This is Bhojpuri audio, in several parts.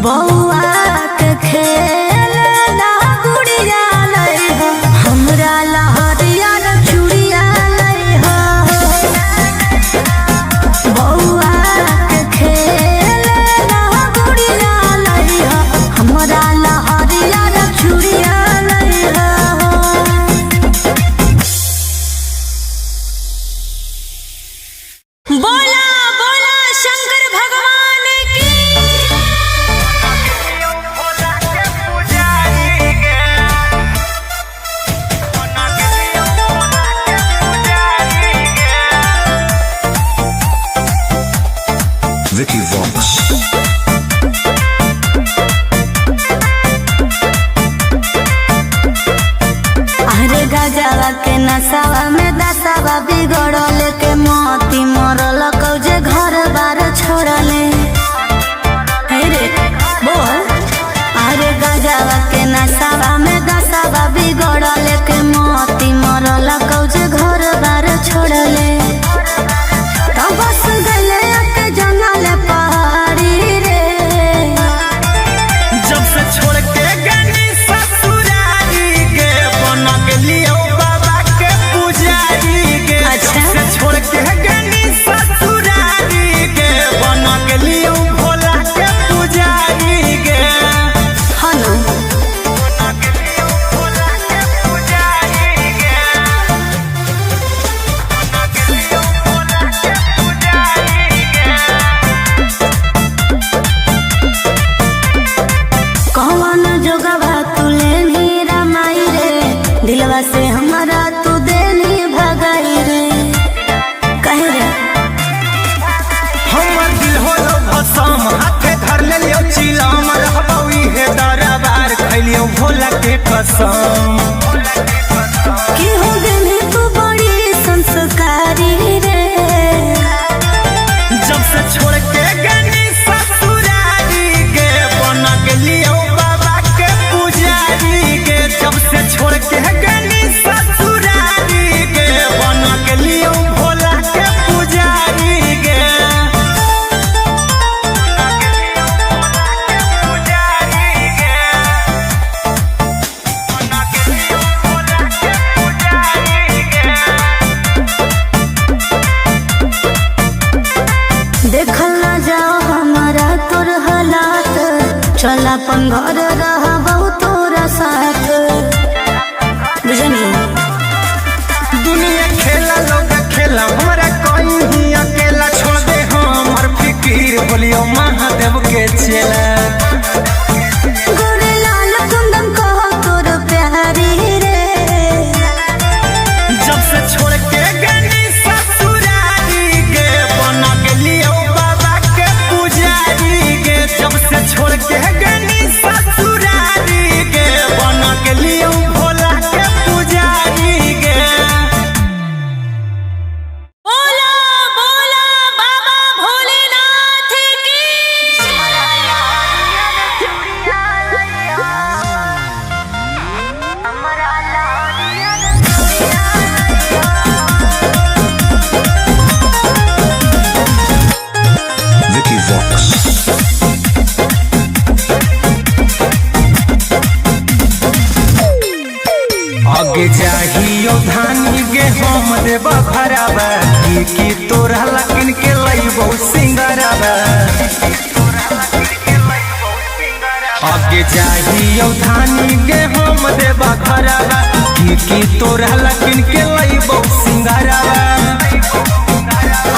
बउआ के खेलना गुड़िया लई हो, हमरा लहरिया चूड़िया लई हो। बउआ के खेलना गुड़िया लई हो, हमरा लहरिया चूड़िया लई हो। बोला बोला शंकर भगवान की। Vicky Vox. अरे गजवा के नसावा में दसावा बिगड़ल के मोती मरल कौजे घर बार छोड़ले। हे रे बोल। अरे गजवा के नसावा में दसावा बिगड़ल के मोती मरल कौजे घर बार छोड़ले। तो बस गले के जंगल पहाड़ी रे। जब से छोड़ के गनी ससुरारी गे बन गेलियो बाबा के पुजारी गे। अच्छा। जब से छोड़ के गनी ससुरारी गे बन गेलियो भोला के पुजारी गे। हाँ ना। बन गेलियो भोला के पुजारी गे। बन गेलियो भोला के पुजारी गे। कौन जोगवा तू लेनी रमाई रे, दिलवा से हमारा तू देनी भगाई रे। कहे रे हमर दिल होलो भसम हाथे धर लेलियो चिलम रहबौ इहे दरबार खैलियो भोला के कसम। कि हो गनी तू बड़ी संस्कारी रे। जब से छोड़ के गनी ससुरारी गे बन गेलियो बाबा के पुजारी गे। जब से छोड़ के गनी ससुरारी गे बन गेलियो भोला के पुजारी गे। देखल ना जाओ हमारा तोर हालात, चल अपन घर रहबौ तोरा साथ। बुझनी दुनिया खेला लोग खेला हमरा कोई ही अकेला छोड़ दे हमर फिकीर बोलियो महादेव के चेला। गोरे लाल कुंदन कहो तोर प्यारी रे। जब से छोड़ के गनी ससुरारी गे बन गेलियो बाबा के पुजारी गे। जब से छोड़ के गनी ससुरारी गे बन गेलियो भोला के पुजारी गे। बोला बोला बाबा भोलेनाथ की। Vicky Vox. आगे जाहियो धानी गे हम देब भराबा की तोरा लकिन के लइबो सिंगराबा। आगे जाहियो धानी गे हम देब भराबा की तोरा लकिन के लइबो सिंगराबा।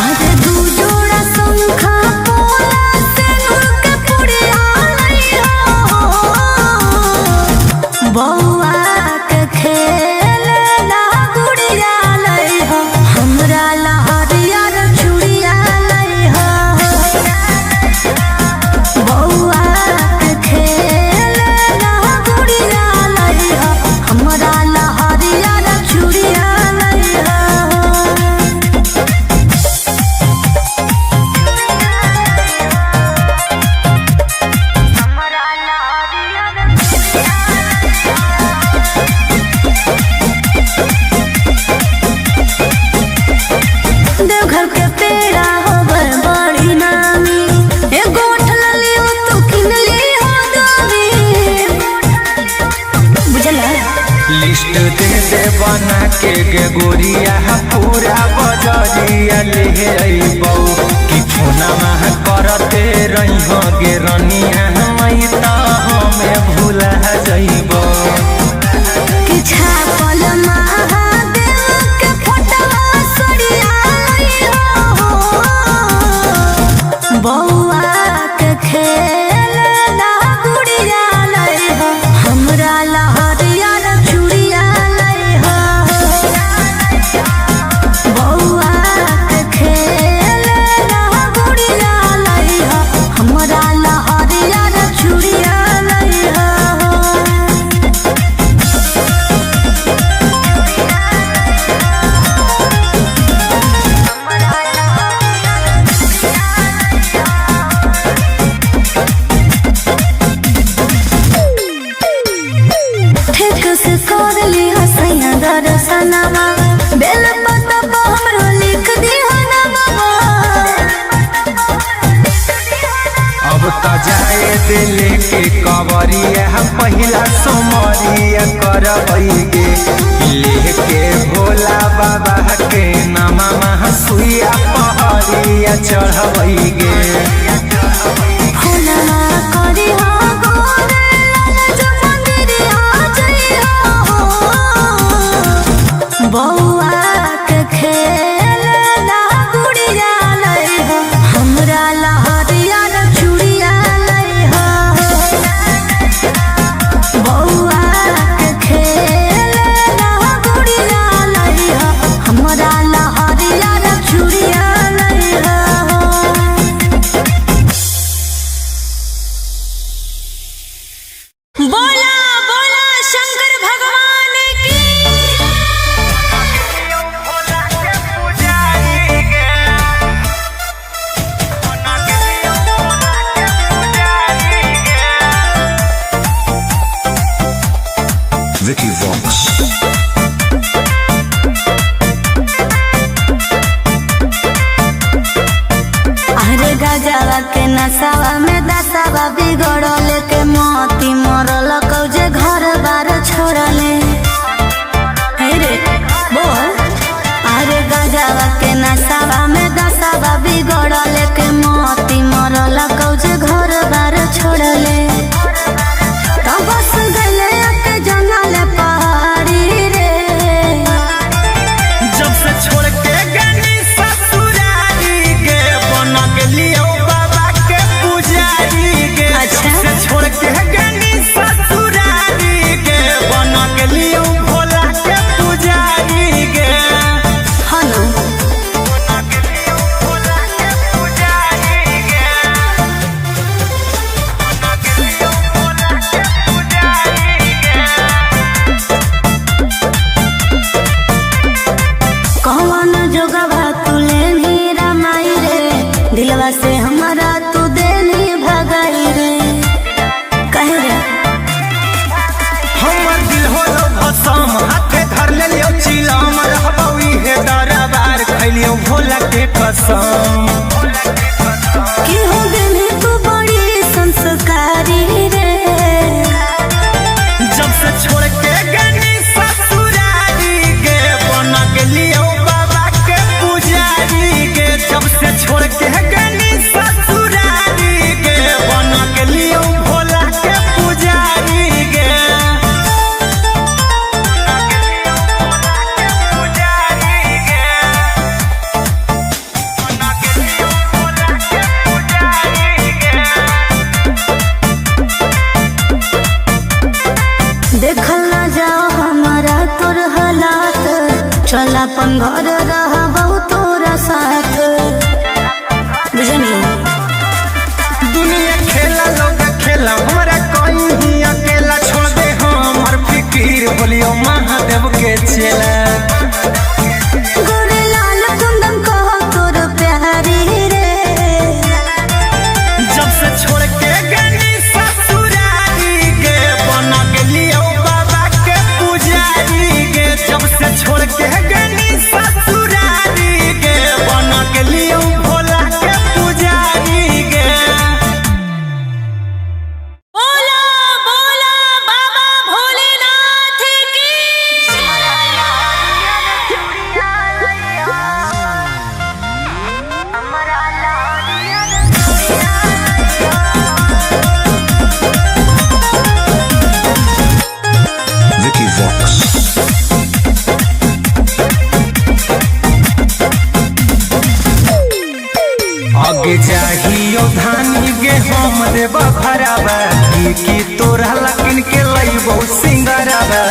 आजे दू जोड़ा शंखा पोला से नूर के पुड़िया लई हो। बउआ के खेलना गुड़िया लई हो, हमरा लहरिया चूड़िया लई हो। बउआ के खेलना गुड़िया लई हो, हमरा लहरिया चूड़िया लई हो। के रनिया मई त हमें भूला जइबो कि छापल महादेव के फोटवा सड़िया लइहो बौआ के खेल ना गुड़िया लइहो हमरा लहरिया चूड़िया लइहो बौआ के खेल ना गुड़िया लइहो हमरा लहरिया चूड़िया लइहो ठीक से कर ली हसैया दर्शनमा बेल पतबा हमरो लिख दी हनमा अब त जाए दिल के कवरिया पहिला सोमरिया करबैगे लेके भोला बाबा के नामा सुइया पहरिया चढ़बैगे फुलना करी हो गोरे लाल जो मंदिरिया जइहो बौआ के खेल ना गुड़िया लइहो हमरा लहरिया चूड़िया लइहो बौआ के खेल ना गुड़िया लइहो हमरा लहरिया चूड़िया लइहो बोला बोला शंकर भगवान की Vicky Vox. अरे गजवा के नसावा में दसावा बिगड़ल के मोती मरल कौजे घर बार छोड़ले हे रे बोल अरे गजवा के नसावा में दसावा बिगड़ल के मोती मरल कौजे घर बार छोड़ले तो बस गले के जंगल पहाड़ी रे जब से छोड़ के गनी ससुरारी के बन गेलियो बाबा के पुजारी के अच्छा। जब से छोड़ के गनी ससुरारी के बन गेलियो भोला के पुजारी के हनु बन गेलियो भोला के पुजारी के बन गेलियो भोला के पुजारी के कौन जोगवा तुले नी रामाई रे दिलवा से हमारा तू देनी भगाई रे कहे रे हमर दिल होलो भसम हाथे धर लेलियो चिलम रहबौ इहे दरबार खैलियो भोला के कसम कि हो गेली तू बड़ी संस्कारी रे जब से छोड़ के गनी ससुरारी के बन गेलियो बाबा के पुजारी के जब से छोड़ के गनी ससुरारी के बन गेलियो भोला के पुजारी के बन गेलियो भोला के पुजारी के बन गेलियो भोला के पुजारी के देखल ना जाओ हमारा तोर हालात चल अपन घर रहबौ तोरा साथ बुझनी दुनिया खेला लोग खेला हमारा कोई ही अकेला छोड़ दे हमर फिकीर बोलियो महादेव के चेला गोरे लाल कुंदन कहो तोर प्यारी रे जब से छोड़ के गनी ससुरारी के बन गेलियो बाबा के पुजारी के जब से छोड़ के गनी ससुरारी घरवा की तोरा लकिन के लइबो सिंगरवा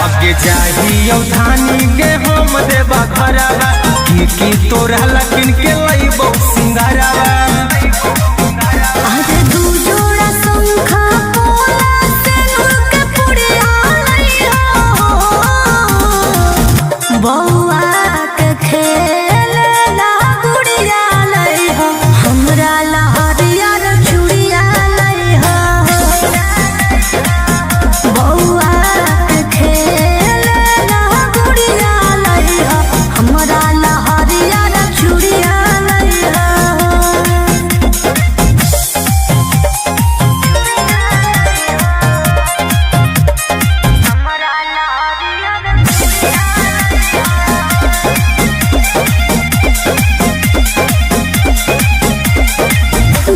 आगे जाहियो धानी के हम देबा घरवा की तोरा लकिन के लइबो सिंगरवा आजे दू जोड़ा शंखा पोला सेनुर के पुड़िया लइहो बौआ के खेलना गुड़िया लइहो हमरा लहरिया रे चूड़िया लइहो बौआ के खेलना गुड़िया लइहो हमरा लहरिया रे चूड़िया लइहो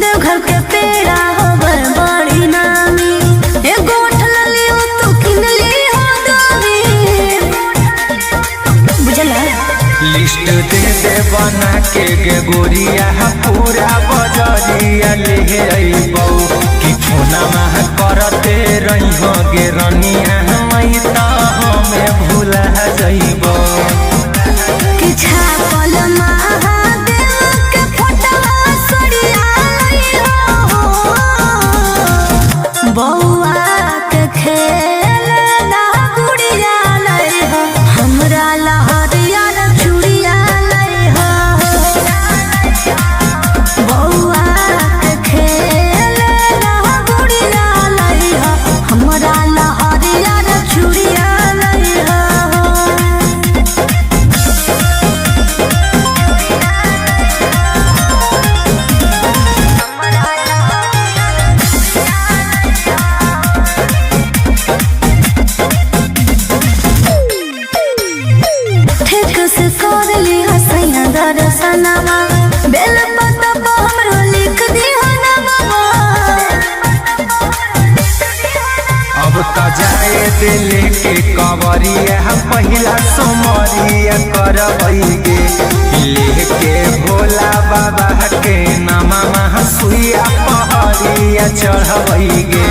देवघर के पेड़ा होवे बड़ी नामी एगो उठलली हो तू किनली हो दोगी बुझला लिस्ट दे दे बना के गे गोरिया पूरा बजरिया ले अइबौ कि फोना मह करते रही हो गे रनिया मई त हमें भूला जइबौ कि छापल महादेव के फोटवा सड़िया लइहो बौआ के खेलना गुड़िया लइहो हमरा लहरिया रे चूड़िया लइहो बौआ के खेलना गुड़िया लइहो हमरा लहरिया रे चूड़िया लइहो ठीक से कर ली हसैया दर्शनमा बेल पत्ता हमरो लिख दिहो नमवा अब त जाए दिल के कवरिया पहिला सोमरिया करबै गे लेके भोला बाबा के नामा सुइया पहरिया चढ़बै गे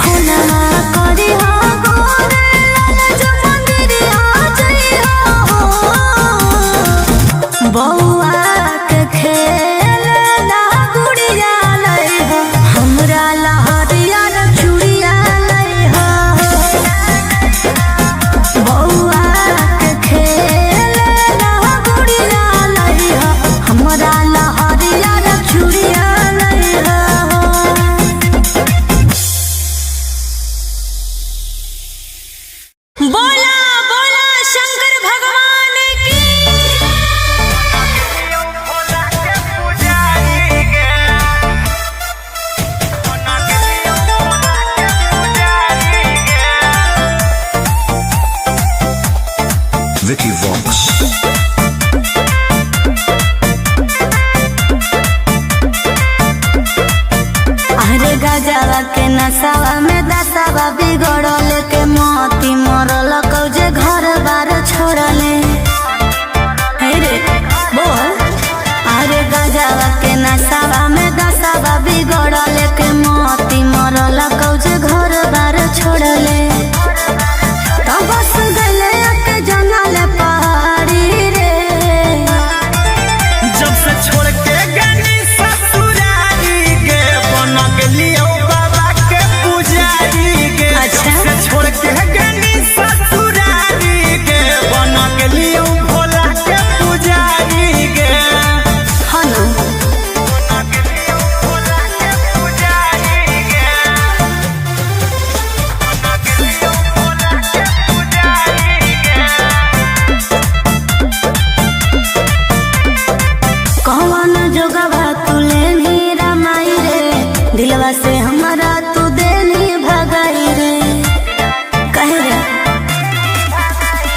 फुलवा करी हो गोरे लाल जो मंदिरिया जइहो बौआ के खेलना गुड़िया लइहो हमरा लहरिया रे चूड़िया लइहो बौआ के खेलना गुड़िया लइहो हमरा लहरिया रे चूड़िया लइहो बोला बोला शंकर भगवान की Vicky Vox. अरे गजवा के नसावा में दसावा बिगड़ल के मोती मरल कौजे घर बार छोड़ले हे रे बोल अरे गजवा के नसावा में दसावा बिगड़ल के मोती मरल कौजे घर बार छोड़ले तब बस गले के जंगल पहाड़ी रे जब से छोड़ के गनी ससुरारी के बन गेलियो बाबा के पुजारी के अच्छा। जब से छोड़ के गनी ससुरारी के बन गेलियो भोला के पुजारी के हनु बन गेलियो भोला के पुजारी के बन गेलियो भोला के पुजारी के कौन जोगवा तुले नीरा माई रे दिलवा से हमारा तू देनी भगाई रे कहे रे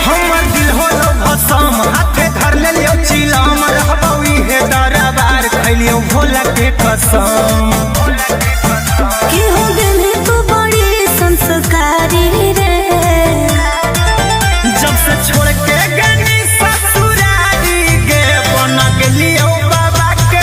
हमर दिल होलो भसम हाथे धर लेलियो चिलम रहबौ इहे दरबार खैलियो भोला के कसम कि हो गेली तू बड़ी संस्कारी रे जब से छोड़ के गनी ससुरारी के बन गेलियो बाबा के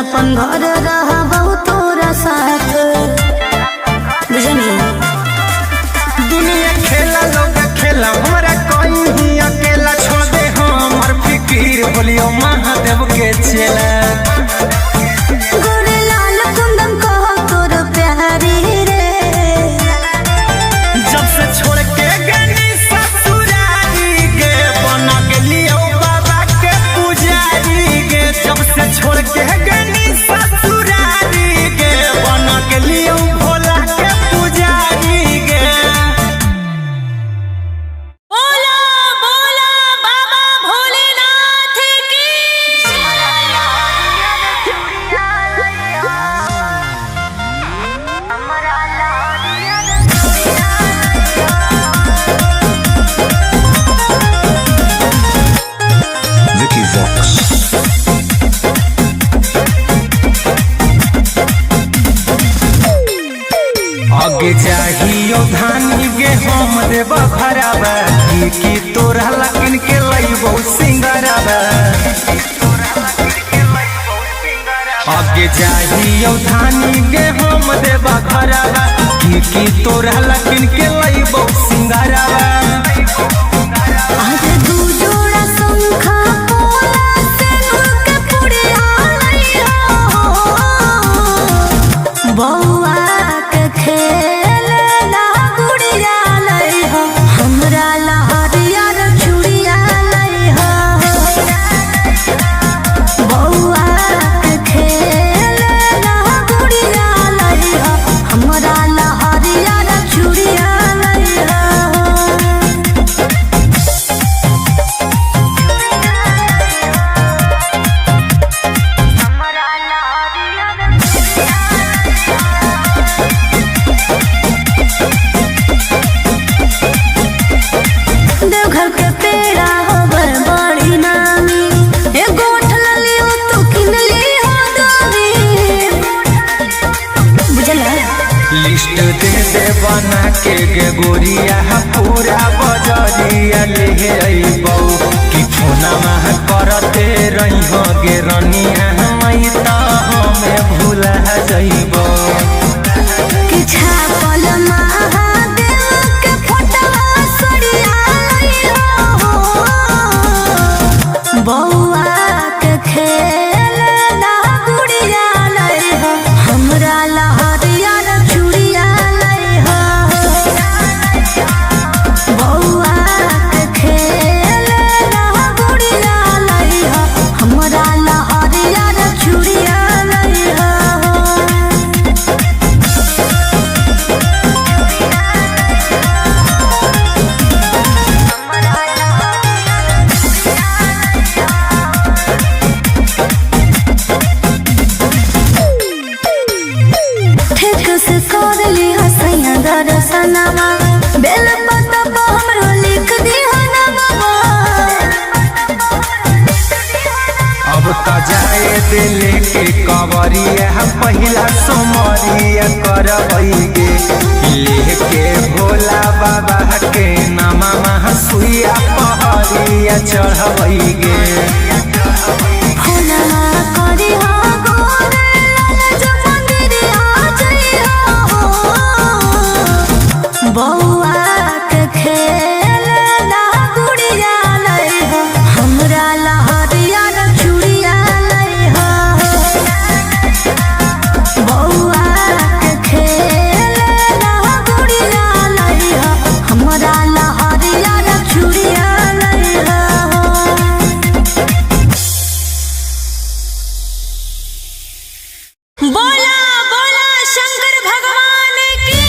अपन घर रहा बहुत तोरा साथ बुझनी। दुनिया खेला लोग खेला हमरा कोई ही अकेला छोड़ दे हमर फिकीर बोलियो महादेव के चेला। गोरे लाल कुंदन कहो तोर प्यारी रे, जब से छोड़ के गनी ससुरारी गे बना गेलियो बाबा के पुजारी गे। जब से छोड़ के गनी ससुरारी गे बना गेलियो भोला के पुजारी गे। बोला बोला बाबा भोलेनाथ की। Vicky Vox. आगे चाहियो धानी गे हम देव खराबा की तोरा लकिन के लइबो सिंगराबा। आगे चाहियो धानी गे हम देव खराबा की तोरा लकिन के लइबो सिंगराबा। आज दू जोड़ा शंखा पोला सिंदूर के पुड़िया लइहो, बौआ के खेलना गुड़िया लइहो, हमरा लहरिया रे चूड़िया लइहो। बौआ के खेलना गुड़िया लइहो, हमरा लहरिया रे चूड़िया लइहो। देवघर के पेड़ा होबर बड़ी नामी, एगो उठलली हो तू किनली हो दोरी। बुझला लिस्ट दे दे बना के गे गोरिया पूरा बजरिया ले अइबौ कि फोनमा करते रहिहो गे रनिया मई त हमें भूला जइबौ। कि छापल महादेव के फोटवा सरिया लइहो, बौआ के खेलना गुड़िया लइहो, हमरा लहरिया रे चूड़िया लइहो। बौआ के खेलना गुड़िया लइहो, हमरा लहरिया रे चूड़िया लइहो। ठीक से कर ली हसैया दर्शनमा, बेल पत्ता पर हमरो लिख दी हनमा। अब त जाए दिल के कवरिया पहिला सोमरिया करबै गे लेके भोला बाबा के नामा सुइया पहरिया चढ़बै गे। फोनमा करी हो गोरे लाल जो मंदिरिया जइहो, बौआ के खेलना गुड़िया लइहो, हमरा लहरिया रे चूड़िया लइहो। बौआ के खेलना गुड़िया लइहो, हमरा लहरिया रे चूड़िया लइहो। बोला बोला शंकर भगवान की।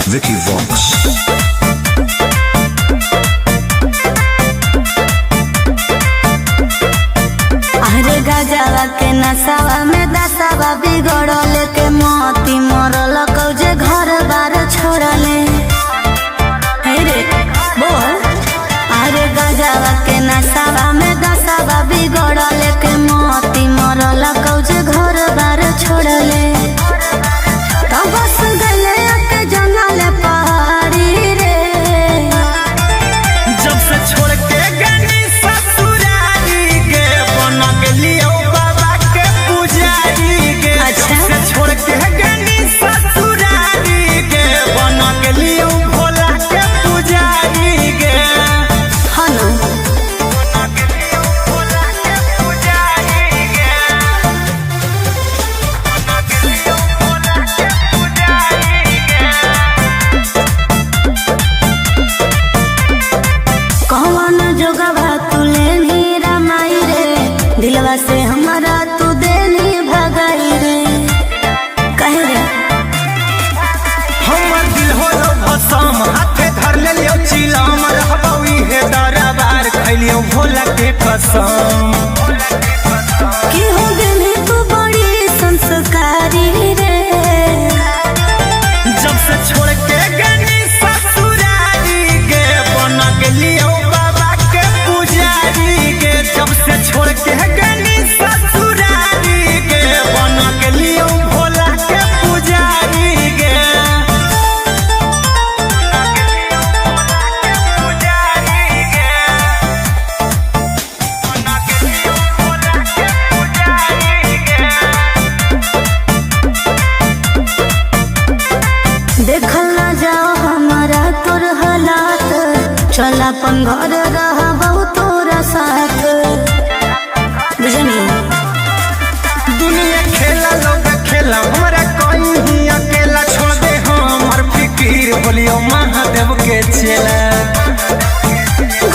Vicky Vox. अरे गजवा के नसावा में दसावा बिगड़ल के मोती मरल कौजे घर बार छोड़ले। हे रे बोल, अरे गजवा के नसावा में दसावा बिगड़ल के मोती मरल कौजे घर बार छोड़ले। भइल होलो भसम हाथे धर ले लियो चिलम रहबौ इहे दरबार खैलियो भोला के कसम कि हो गेली तू बड़ी संस्कारी रे जब से छोड़ के गनी ससुरारी गे बन गेलियो बाबा के पुजारी गे जब से छोड़ के गनी ससुरारी गे बन गेलियो भोला के पुजारी गे देखल ना जाओ हमारा तोर हालात चल अपन घर रहबौ तोरा साथ बुझनी दुनिया खेला लोग खेला हमरा कहीं अकेला छोड़ दे हमर फिकीर बोलियो महादेव के चेला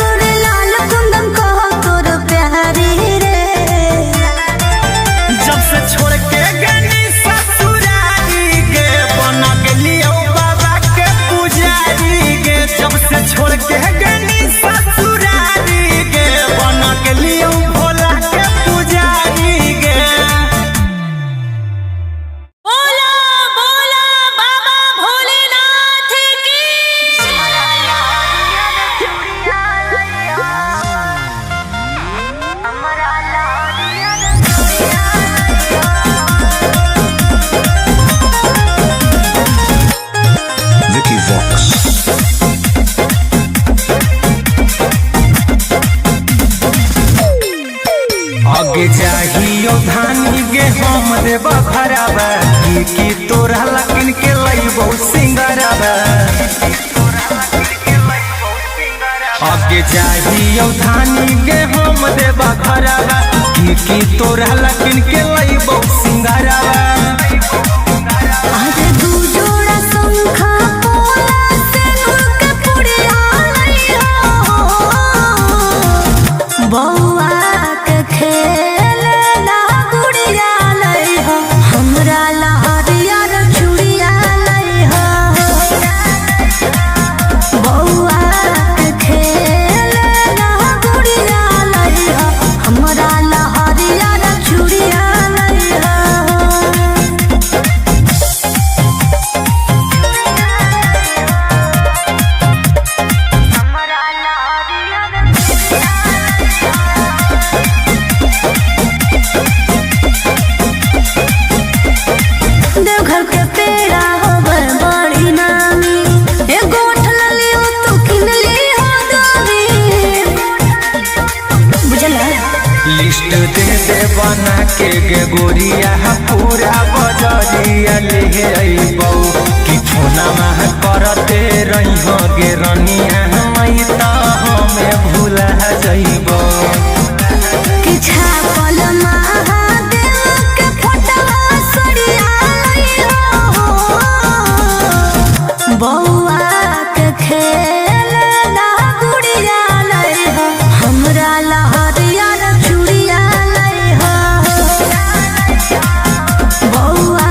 गोरे लाल कुंदन कहो तोर प्यारी रे जब से छोड़ के गनी ससुरारी गे बन गेलियो बाबा के पुजारी गे जब से छोड़ के गनी ससुरारी गे बन गेलियो भोला के पुजारी गे बोला बोला बाबा भोलेनाथ की Vicky Vox. आगे जाहियो धानी गे हम देब खराबा की तोरा लकिन के लइबो सिंगराबा आगे जाहियो धानी गे हम देब खराबा की तोरा लकिन के लइबो सिंगराबा आज दू जोड़ा शंखा पोला सिंदूर के पुड़िया लइहो बौआ के खेलना गुड़िया लइहो हमरा लहरिया रे चूड़िया लइहो बौआ के खेलना गुड़िया लइहो हमरा लहरिया रे चूड़िया लइहो देवघर के पेड़ा होवे बड़ी नामी एगो उठल लियो तू किन लियो दामी बुझला लिस्ट दे दे बना के गे गोरिया पूरा बजरिया ले अइबौ कि फोना मह करते रहिहो गे रनिया मई त हमें भूला जइबौ कि छापल महादेव के फोटवा सड़िया लइहो बौआ के खेलना गुड़िया लइहो हमरा लहरिया रे चूड़िया लइहो बौआ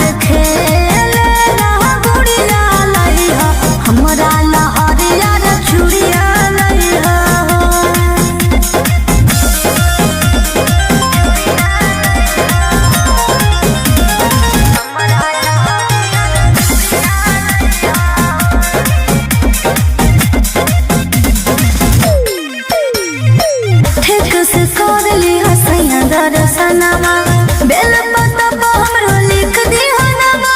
के खेलना गुड़िया लइहो हमरा लहरिया रे चूड़िया लइहो ठीक से कर ली हसैया दर्शनमा बेल पत्ता पर हमरो लिख दी नामा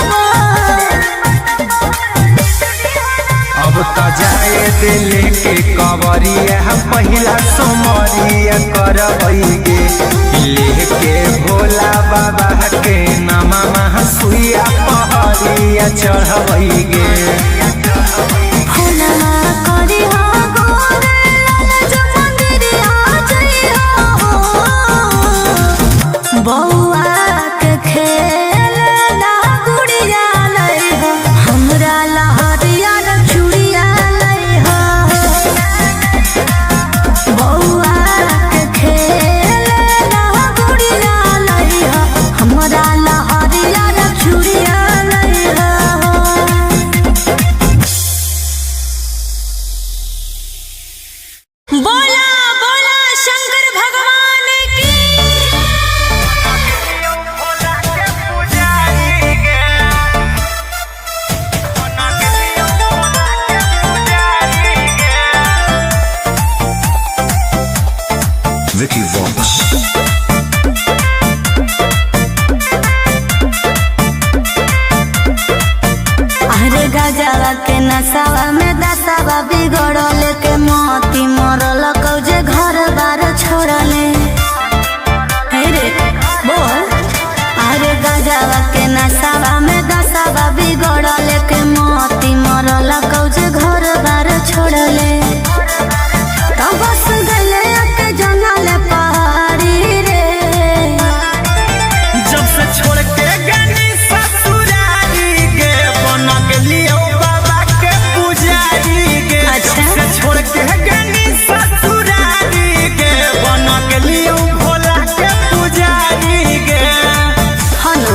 अब त जाए दिल के कवरिया पहिला सोमरिया करबै गे लेके भोला बाबा के नामा मह सुइया पहरिया चढ़बै गे फुलवा करी हो गोरे लाल जो मंदिरिया जइहो बौआ के खेलना गुड़िया लइहो हमरा लहरिया रे चूड़िया लइहो बौआ के खेलना गुड़िया लइहो हमरा लहरिया रे चूड़िया लइहो Vicky Vox. अरे गजवा के नसावा में दसावा बिगड़ल के मोती मरल कौजे घर बार छोड़ले। हे रे बोल। अरे गजवा के नसावा में दसावा बिगड़ल के मोती मरल कौजे घर बार छोड़ले। तो बस गले के जंगल पहाड़ी रे। जब से छोड़ के गनी ससुरारी गे बना के लियो बाबा के पुजारी गे। अच्छा। जब से छोड़ के गनी ससुरारी गे बना के लियो भोला के पुजारी गे। हनु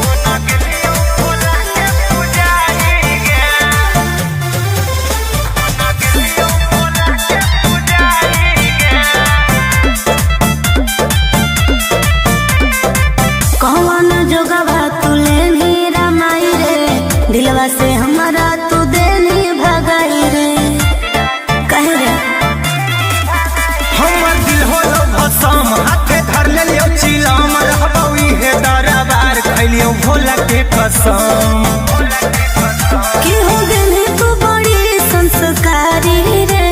बना के लियो भोला के पुजारी गे। बना के लियो भोला के पुजारी गे। कौन जोगवा तुले नीरा माई रे। दिलवा से हमारा तू देनी भगाई रे। कहे रे हमर दिल होलो भसम हाथे धर ले लियो चिलम रहबौ इहे दरबार खैलियो भोला के कसम। कि हो गेली तू बड़ी संस्कारी रे।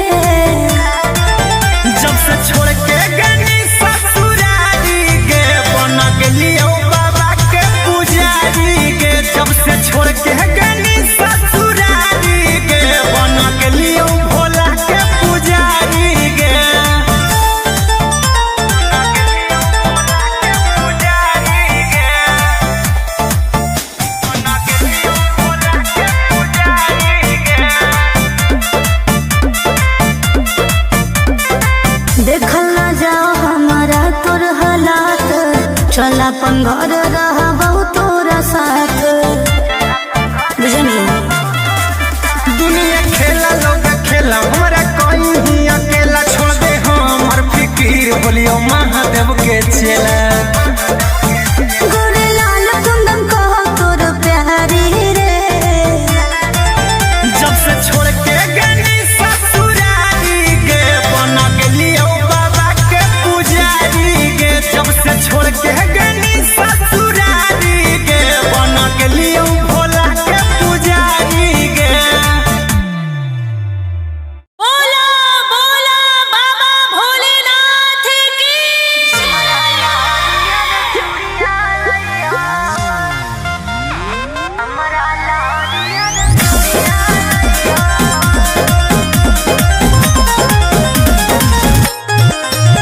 जब से छोड़ के गनी ससुरारी गे बना के लियो बाबा के पुजारी गे। जब से छोड़ के गनी ससुरारी गे बना के लियो भोला के पुजारी गे। बना के लियो भोला के पुजारी गे। बना के लियो भोला के पुजारी गे। देखल ना जाओ हमारा तोर हालात। चल अपन घर रहबौ तोरा साथ। बुझनी दुनिया खेला लोग खेला हमारा कोई ही अकेला छोड़ दे हमर फिकीर बोलियो महादेव के चेला। गोरे लाल कुंदन कहो तोर प्यारी रे। जब से छोड़ के गनी ससुरारी गे बना के लियो बाबा के पुजारी गे। जब से छोड़ के गनी ससुरारी गे बना के लियो भोला के पुजारी गे। बोला बोला बाबा भोलेनाथ की।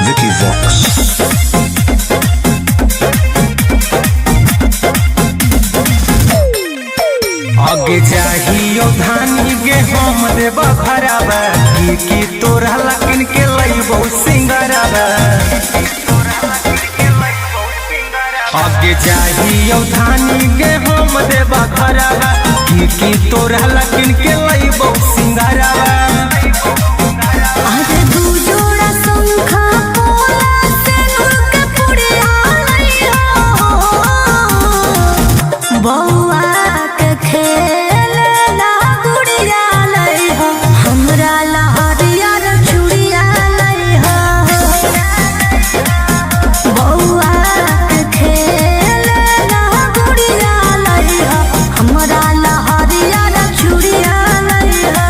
Vicky Vox. आगे जाहियो धानी गे हम देव भरावा की तोरा लकिन के लइबो सिंगरावा। आगे जाहियो धानी गे हम देव भरावा की तोरा लकिन के लइबो सिंगरावा। अरे दू जोड़ा शंखा पोला सिंदूर के पुड़िया लइहो। बौआ के खेलना गुड़िया लइहो। हमरा ला हरियर चूड़िया लइहो। बौआ के खेलना गुड़िया लइहो। हमरा ला हरियर चूड़िया लइहो।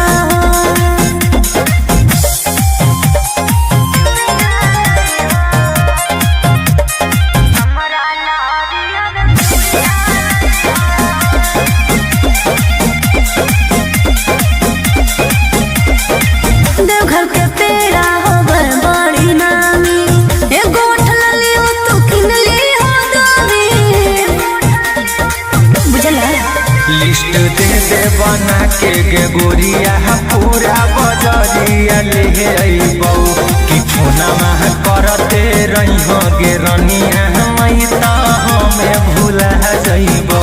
देवघर के पेड़ा होवे बड़ी नामी। एगो उठलली हो तू किनली हो दामी। बुझला लिस्ट दे दे बना के गे गोरिया पूरा बजरिया ले अइबौ कि फोनमा करते रहिहो गे रनिया मई त हमें भूला जइबौ।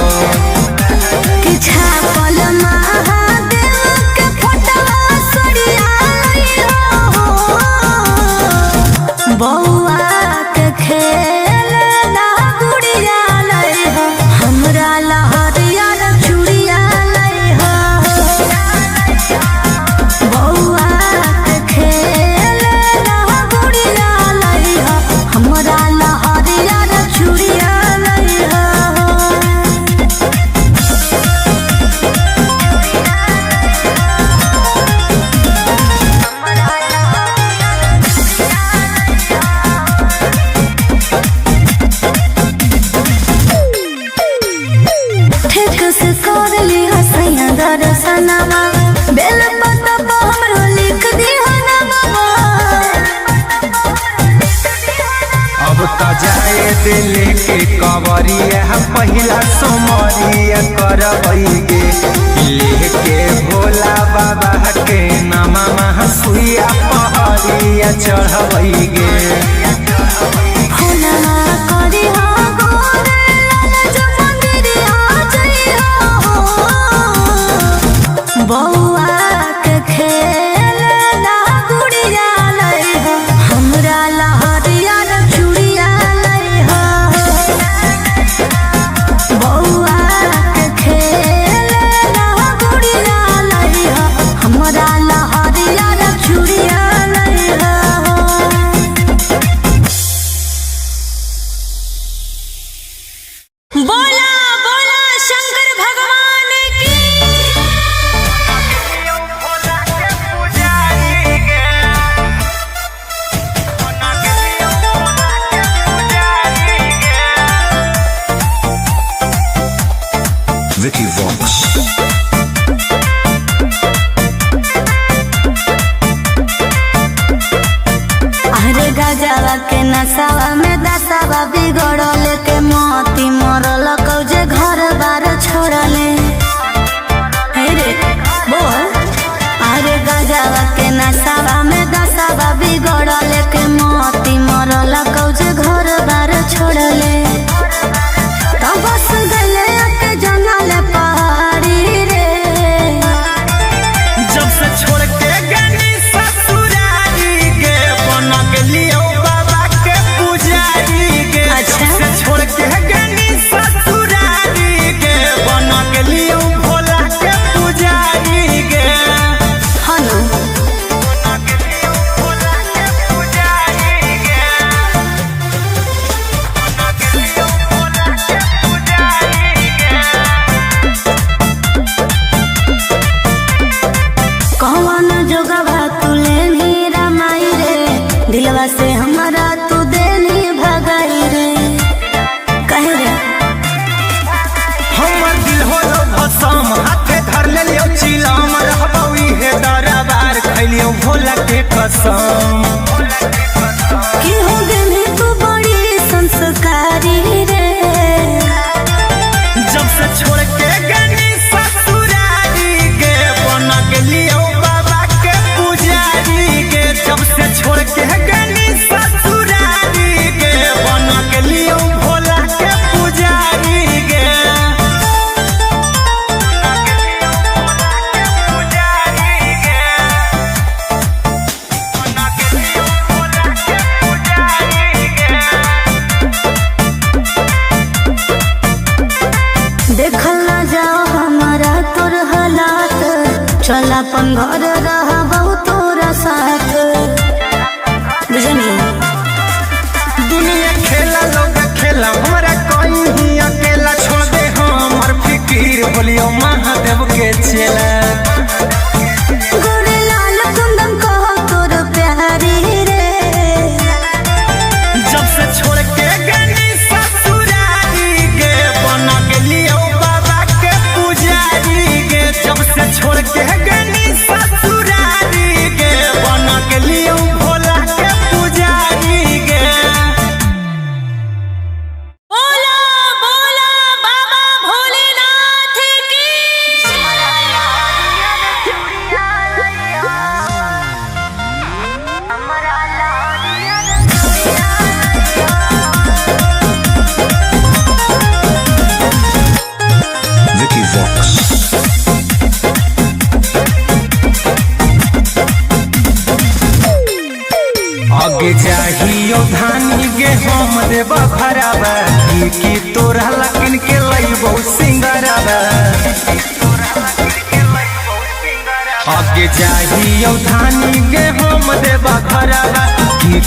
कि छापल महादेव के फोटवा सड़िया लइहो। बौआ के खेलना गुड़िया लइहो। हमरा ला हरियर चूड़िया लइहो। बौआ के खेलना गुड़िया लइहो। कंवरिया पहिला सोमरिया करबैगे लेके भोला बाबा के नामा सुइया पहरिया चढ़बैगे बउआ के खेल ला गुड़िया लई हो हमरा लहरिया चूड़िया लई हो बउआ के खेल ला गुड़िया लई हो हमरा लहरिया चूड़िया लई हो। बोला बोला शंकर भगवान की Vicky Vox. अरे गजवा के नसावा में दसावा बिगड़ल के मोती मरल कौजे घर बार छोड़ले हे रे बोल अरे गजवा के नसावा में दसावा बिगड़ल के मोती मरल कौजे घर बार छोड़ले तो बस गले के जंगल पहाड़ी रे जब से छोड़ के गनी ससुरारी के बना के लियो बाबा के पुजारी के अच्छा। जब से छोड़ के गनी ससुरारी के बना के लियो भोला के पुजारी के हनु बना के लियो भोला के पुजारी के बना के लियो भोला के पुजारी के कौन जोगवा तुले नी रमाई रे दिलवा से हमारा तू देनी भगाई रे कहे रे हमर दिल होलो भसम हाथे धर ले लियो चिलम रहबई हे दरबार खैलियो भोला के कसम कि हो गनी तू बड़ी संस्कारी रे जब से छोड़ के गनी ससुरारी के बना के लियो बाबा के पुजारी के जब से छोड़ के गनी ससुरारी के बना के लियो भोला के पुजारी के बना के लियो भोला के पुजारी के बना के लियो भोला के पुजारी के देखल ना जाओ हमारा तोर हालात चल अपन घर रह तोरा साथ बुझनी दुनिया खेला लोग खेला हमरा कोई ही अकेला छोड़ दे हमर फिकीर बोलियो महादेव के चेला गोरे लाल कुंदन कहो तोर प्यारी रे जब से छोड़ के गनी ससुरारी के बना के लियो बाबा के पुजारी के जब से छोड़ के गनी ससुरारी के बना के लियो भोला के पुजारी के बोला बोला बाबा भोलेनाथ की Vicky Vox. आगे जाहियो धानी गे हम देबा भराबा की तोरा लकिन के लइबो सिंगराबा आगे जाहियो धानी गे हम देबा भराबा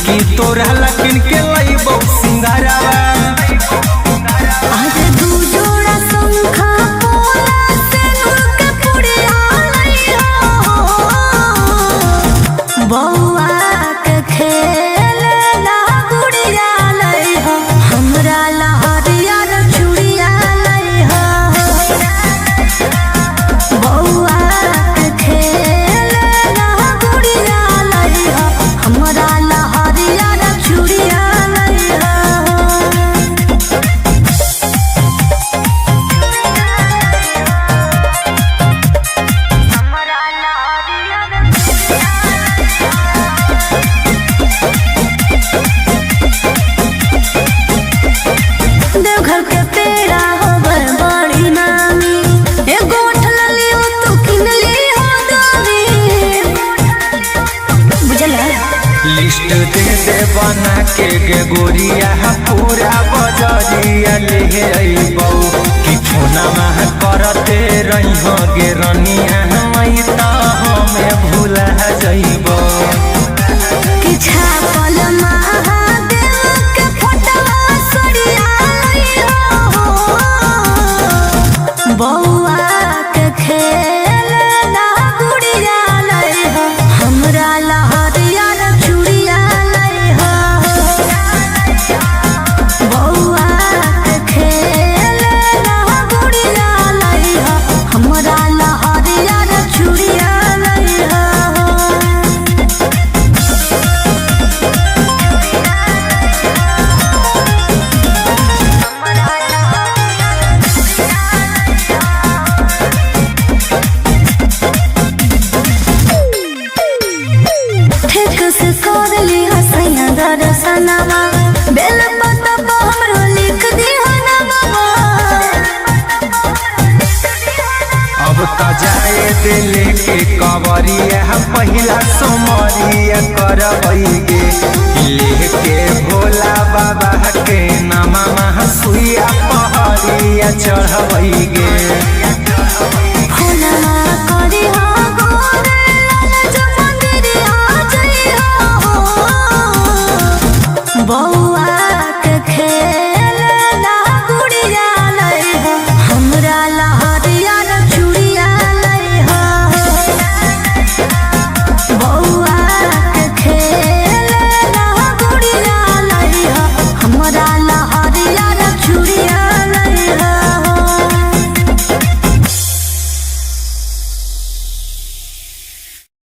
की तोरा लकिन के लइबो सिंगराबा आज दू जोड़ा शंखा पोला से नूर के पुड़िया लई हो बउआ के खेल ला गुड़िया लई हो हमरा लहरिया चूड़िया लई हो बउआ के खेल ला गुड़िया लई हो हमरा लहरिया चूड़िया लई हो कैसे बना के गे गोरिया पूरा बजरिया ले अइबौ कि फोनमा करते रही गे रनिया मई त हमें भूला जइबौ कि छापल महादेव के फोटवा सरिया लइहो बौआ के खेल ना गुड़िया लइहो हमरा लहरिया चूड़िया लइहो बौआ के खेल ना गुड़िया लइहो हमरा लहरिया चूड़िया लइहो ठीक से कर ली हसैया दर्शनमा बेल पत्ता पर हमरो लिख दी हनमा अब त जाए दिल के कवरिया पहिला सोमरिया करबैगे लेके भोला बाबा के नामा सुइया पहरिया चढ़बैगे फूलना करी हो गोरे लाल जो मंदिरिया जइहो बौआ के खेल ना गुड़िया लइहो हमरा लहरिया चूड़िया लइहो बौआ के खेल ना गुड़िया लइहो हमरा लहरिया चूड़िया लइहो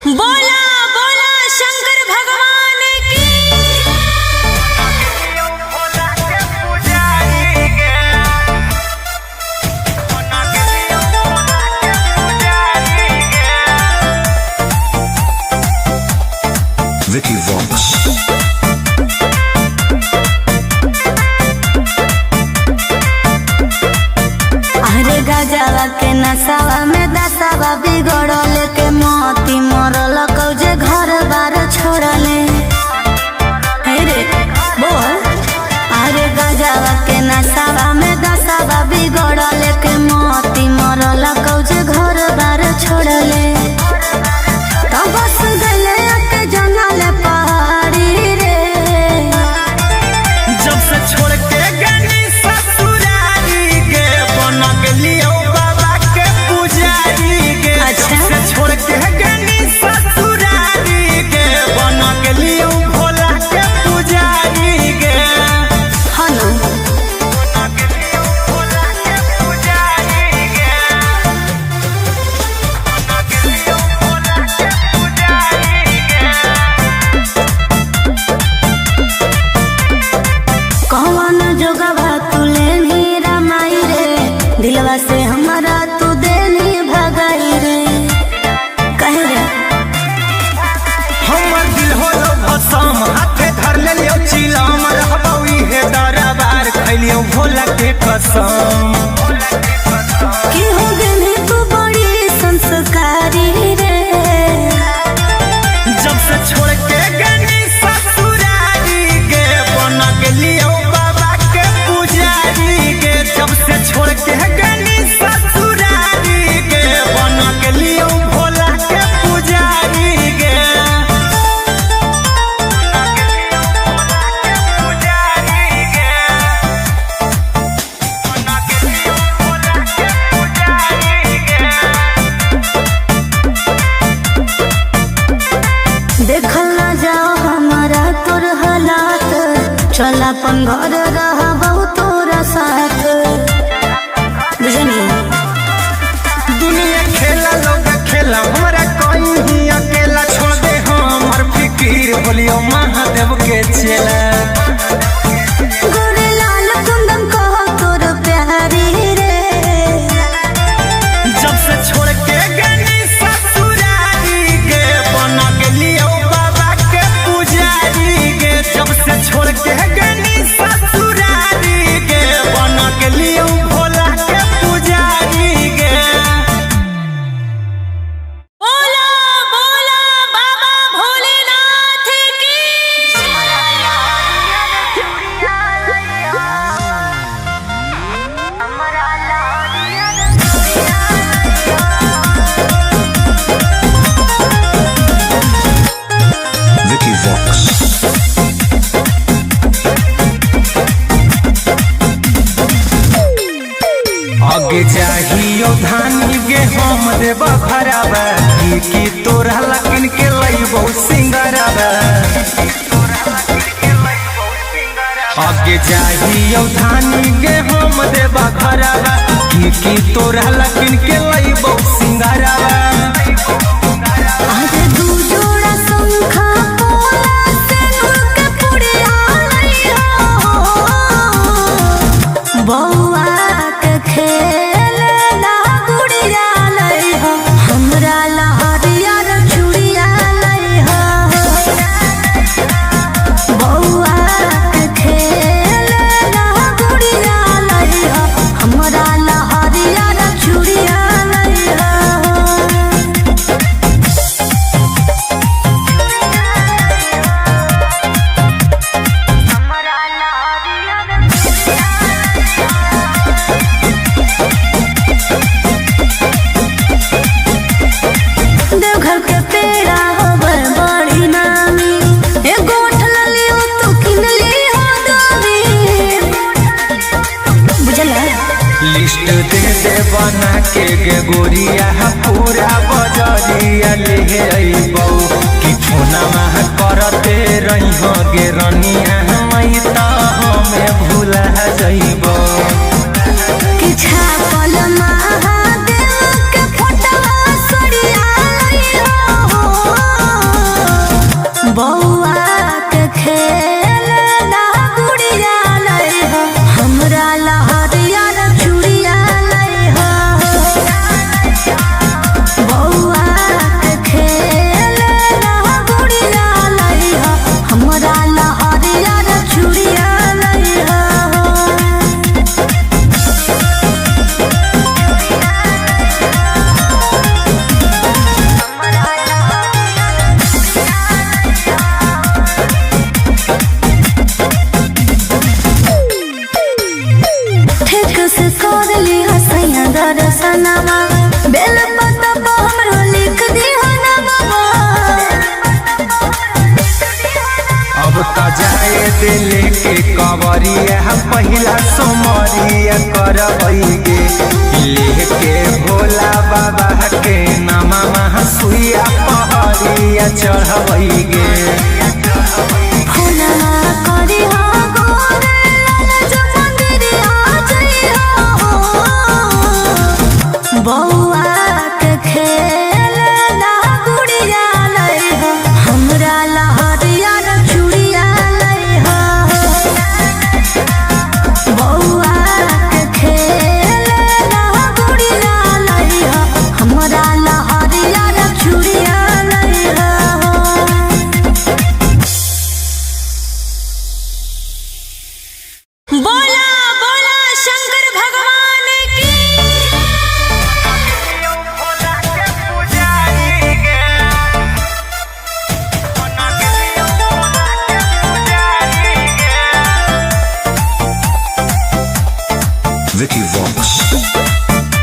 बोला बोला शंकर भगवान की Vicky Vox. अरे गजवा के नसावा में दसावा बिगड़ल के मोती मरल कौजे घर बार छोड़ले हे रे बोल अरे गजवा के नसावा में दसावा बिगड़ल के मोती मरल कौजे घर बार छोड़ले तो बस गले के जंगल पहाड़ी रे जब से छोड़ के गनी ससुरारी गे बन गेलियो बाबा के पुजारी गे अच्छा। जब से छोड़ के गनी ससुरारी गे बन गेलियो भोला के पुजारी गे हनु बन गेलियो भोला के पुजारी गे बन गेलियो भोला के पुजारी गे कौन जोगवा तू लेनी रमाई रे दिलवा से हमारा तू देनी भगाई रे कहे रे हमर दिल होलो भसम हाथे धर लेलियो चिलम रहबौ इहे दरबार खैलियो भोला के कसम कि हो गेली तू बड़ी संस्कारी रे जब से छोड़ के गनी ससुरारी गे बन गेलियो बाबा के पुजारी गे जब से छोड़ के गनी ससुरारी गे बन गेलियो भोला के पुजारी गे पुजारी गे बन गेलियो भोला के पुजारी गे देखल ना जाओ हमारा तोर हालात चल अपन घर रह तोरा साथ बुझनी दुनिया खेला लोग खेला हमरा कोई ही अकेला छोड़ दे हमर फिकीर बोलियो महादेव के चेला गोरे लाल कुंदन कहो तोर प्यारी रे जब से छोड़ के गनी ससुरारी गे बन गेलियो बाबा के पुजारी गे जब से छोड़ के गनी ससुरारी घरवा की तोरा लकिन के लइबो सिंगरवा आगे जाहियो धानी के हम देबा घरवा की तोरा लकिन के लइबो सिंगरवा आजे दू जोड़ा शंखा पोला सिंदूर के पुड़िया लइहा बौआ के खेलना गुड़िया लइहा हमरा लहरिया रे चूड़िया लइहा बौआ के खेलना गुड़िया लइहा हमरा लहरिया रे चूड़िया लइहा देवघर के पेड़ा होवे बड़ी नामी एगो उठल लियो तू किन ली हो दामी बुझला लिस्ट दे बना के गे गोरिया पूरा बजरिया ले अइबौ कि फोनमा करते रही हो गे रनिया मई त हमें भूला जइबौ कि छापल महादेव के फोटवा सड़िया लइहो बौआ के खेलना गुड़िया लइहो हमरा लहरिया रे चूड़िया लइहो बौआ के खेलना गुड़िया लइहो हमरा लहरिया रे चूड़िया लइहो ठीक से कर ली हसैया दर्शनमा बेल पत्ता पर हमरो लिख दी हनवा अब त जाए दिल के कवरिया पहिला सोमरिया करबै गे लेके भोला बाबा के नामा सुइया पहरिया चढ़बै गे फूला करी हो गोरे जो मंदिरिया जइहो बौआ के खेलना गुड़िया लइहो हमरा लहरिया रे चूड़िया लइहो बौआ के खेलना गुड़िया लइहो हमरा लहरिया रे चूड़िया लइहो बोला बोला शंकर भगवान की Vicky Vox.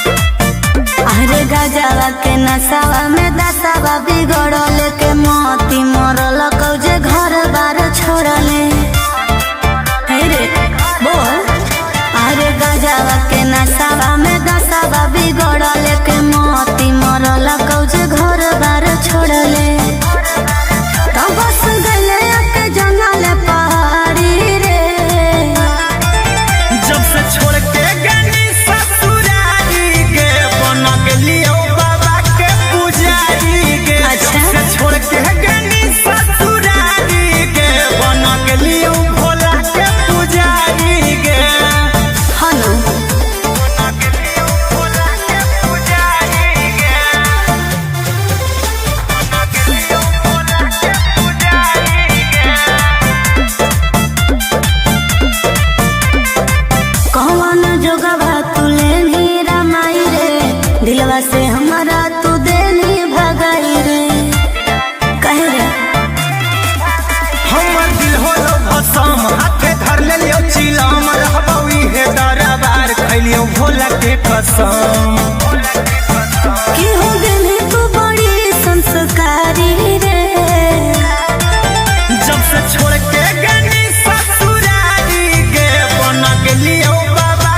अरे गजवा के नसावा में दसावा बिगड़ल के मोती मरल कौजे घर बार छोड़ले हे रे बोल अरे गजवा के नसावा में दसावा बिगड़ल के मोती मरल कौजे घर बार छोड़ले तो बस गले के जंगल पहाड़ी रे जब से छोड़ के गनी ससुरारी गे बना गेलियो बाबा के पुजारी गे अच्छा। जब से छोड़ के गनी ससुरारी गे बना गेलियो भोला के पुजारी गे हनु बना गेलियो भोला के पुजारी गे बना गेलियो भोला के पुजारी गे कौन जोगवा तुले नीरा माई रे दिलवा से हमारा तू देनी भगाई रे कहे रे हमर दिल होलो भसम हाथे धर लेलियो चिलम रहबौ इहे दरबार खैलियो भोला के कसम कि हो गेली तू बड़ी संस्कारी रे जब से छोड़ के गनी ससुरारी गे बना गेलियो बाबा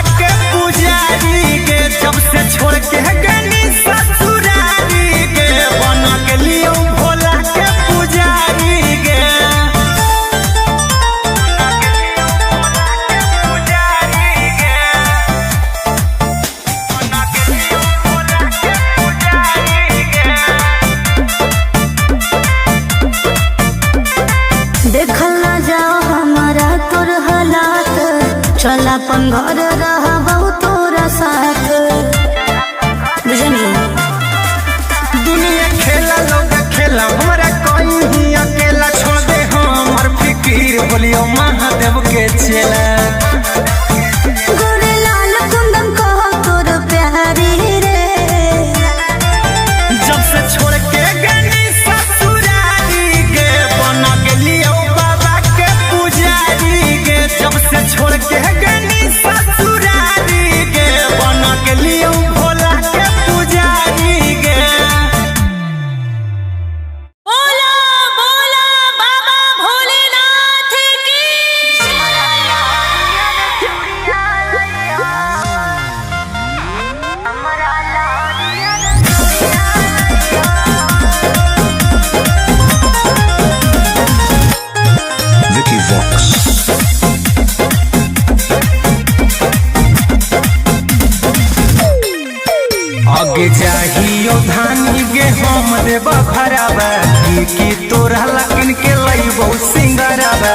चल अपन घर रहबहु तोरा साथ बुझनी। दुनिया खेला लोग खेला हमारा कोई ही अकेला छोड़ दे हमर फिकीर बोलियो महादेव के चेला। गोरे लाल कुंदन कह तोर प्यारी रे जब से छोड़ के गनी ससुरारी गे बना गेलियो बाबा के पुजारी गे। जब से छोड़ के गनी ससुरारी गे बना गेलियो भोला के पुजारी गे। बोला बोला बाबा भोलेनाथ की Vicky Vox. आगे चाहियो धानी गे हम देबा खराबा की तोरा लकिन के लइबो सिंगराबा।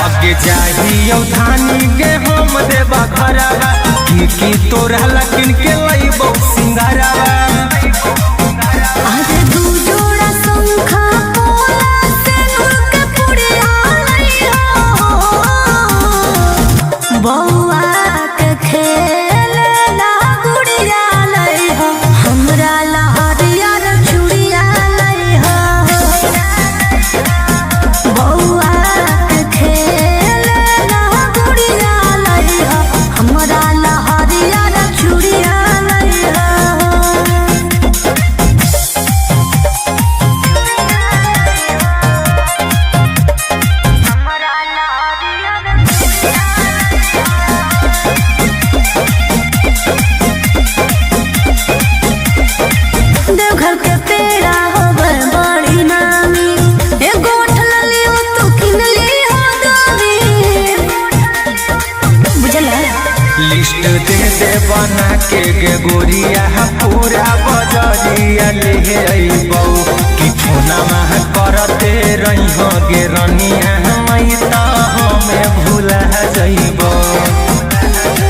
आगे चाहियो धानी गे हम देबा खराबा की तोरा लकिन के लइबो सिंगराबा। आज दू जोड़ा शंखा पोला से नुक पुड़िया लइहो बौआ के खेल ना गुड़िया लइहो हमरा लहरिया रे चूड़िया लइहो बौआ के खेल ना गुड़िया लइहो हमरा लहरिया रे चूड़िया लइहो। देवघर के पेड़ा होवे बड़ी नामी एगो ठलली हो तू किनली हो दामी बुझला। लिस्ट दे दे बना के गे गोरिया पूरा बजरिया ले अइबौ कि फोनमा करते रहिहो गे रनिया मई त हमें भूला जइबौ।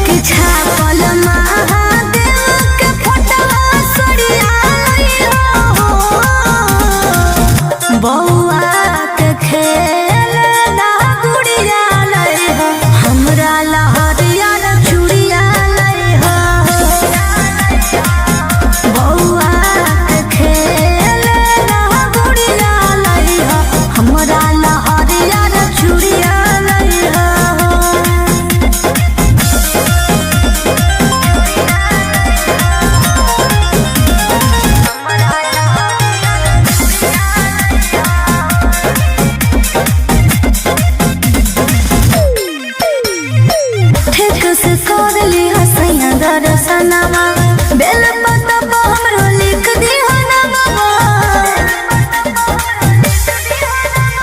कि छापल महादेव के फोटवा सड़िया लइहो बौआ के खेल ना गुड़िया लइहो हमरा लहरिया रे चूड़िया लइहो बौआ के खेल ना गुड़िया लइहो हमरा लहरिया रे चूड़िया लइहो। ठीक से कर ली हसैया दर्शनमा बेल पत्ता पर हमरो लिख दी ना बाबा।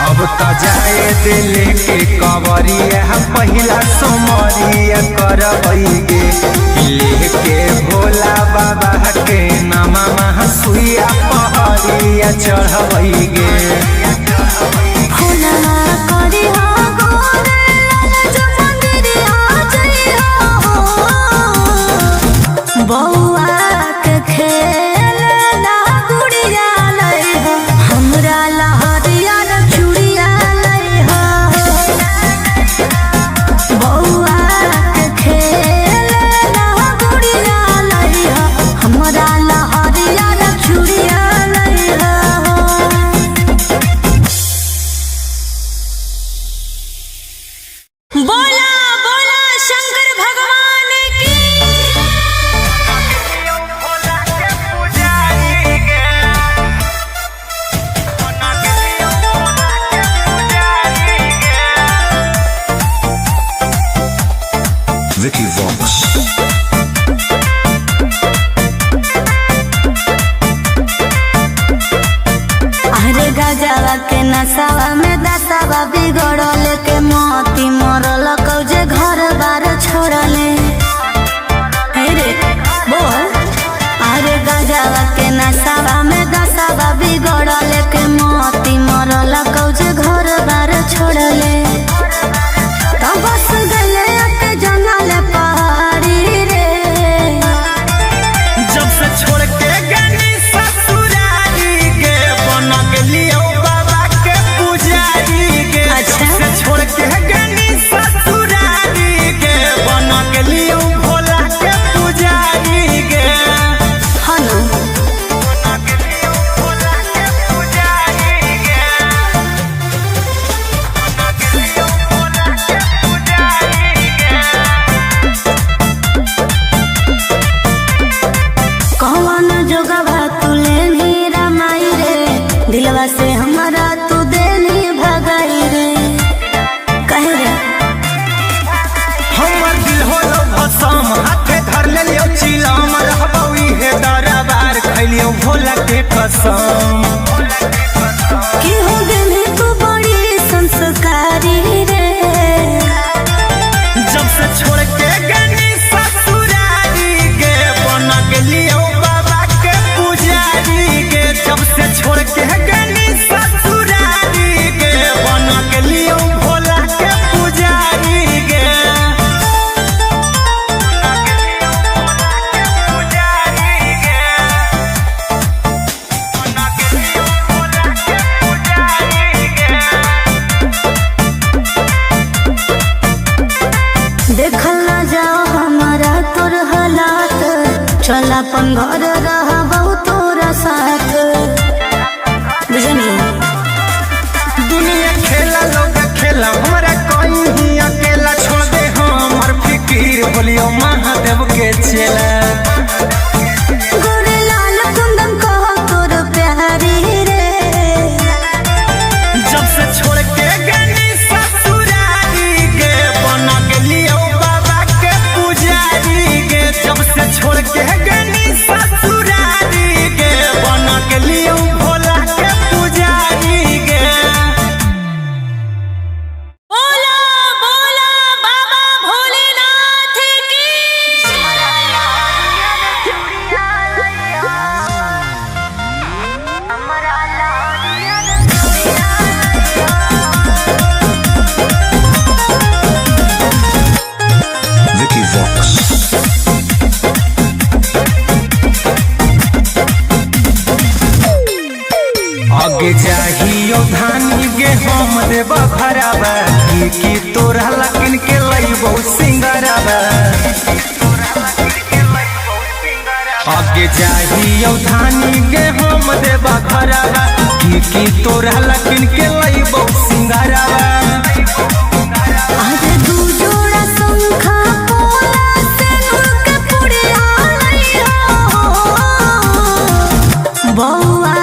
अब त जाए दिल के कवरिया पहिला सोमरिया करबै गे लेके भोला बाबा के नामा सुइया पहरिया चढ़बै गे। फूलना करी हो गोरे लाल जो मंदिरिया जइहो बौआ के खेल ना गुड़िया लइहो हमरा लहरिया रे चूड़िया लइहो बौआ के खेल ना गुड़िया लइहो हमरा लहरिया रे चूड़िया लइहो। बोला बोला शंकर भगवान की Vicky Vox. अरे गजवा के नसावा में दसावा बिगड़ल के मोती मरल कौजे घर बार छोड़ले। हे रे बोल अरे गजवा के नसावा में दसावा बिगड़ल के मोती मरल कौजे घर बार छोड़ले। के कसम कि हो गए तू बड़ी संस्कारी रे। जब से छोड़ के गनी ससुरारी गे बन गेलियो बाबा के पुजारी गे। जब से छोड़ के गनी ससुरारी गे बन गेलियो भोला के पुजारी गे। देखल ना जाओ हमारा तोर हालात, चल अपन घर रहबो तोरा साथ। बुझनी दुनिया खेला लोग खेला हमरा कहीं अकेला छोड़ दे हमर फिकीर बोलियो महादेव के चेला। गोरे लाल कुंदन कहो तोर प्यारी रे। जब से छोड़ के गनी ससुरारी गे बन गेलियो बाबा के पुजारी गे। जब से छोड़ के गनी ससुरारी गे बन गेलियो भोला के पुजारी गे। बोला बोला बाबा भोलेनाथ की Vicky Vox. आगे जाहियो धानी गे हम देव भराबा की तोरा लकिन के लइबो सिंगराबा। आगे जाहियो धानी गे हम देव भराबा की तोरा लकिन के लइबो सिंगराबा। आज दू जोड़ा शंखा पोला से उनके पुड़िया लइहो। बौआ